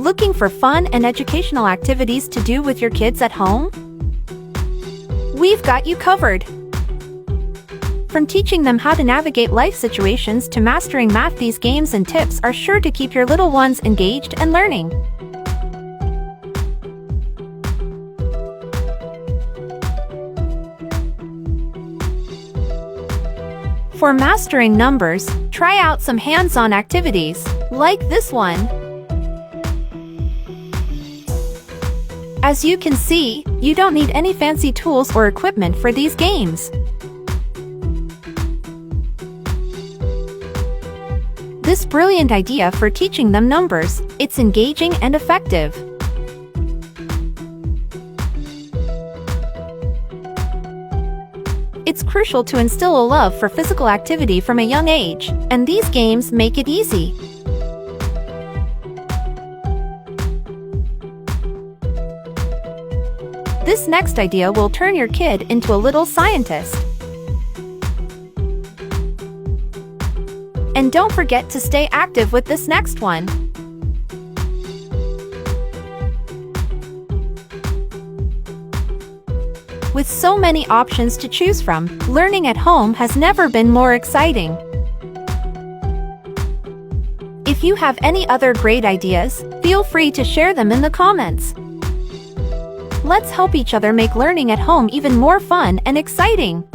Looking for fun and educational activities to do with your kids at home? We've got you covered. From teaching them how to navigate life situations to mastering math, these games and tips are sure to keep your little ones engaged and learning. For mastering numbers, try out some hands-on activities, like this one. As you can see, you don't need any fancy tools or equipment for these games. This brilliant idea for teaching them numbers, it's engaging and effective. It's crucial to instill a love for physical activity from a young age, and these games make it easy. This next idea will turn your kid into a little scientist. And don't forget to stay active with this next one. With so many options to choose from, learning at home has never been more exciting. If you have any other great ideas, feel free to share them in the comments. Let's help each other make learning at home even more fun and exciting.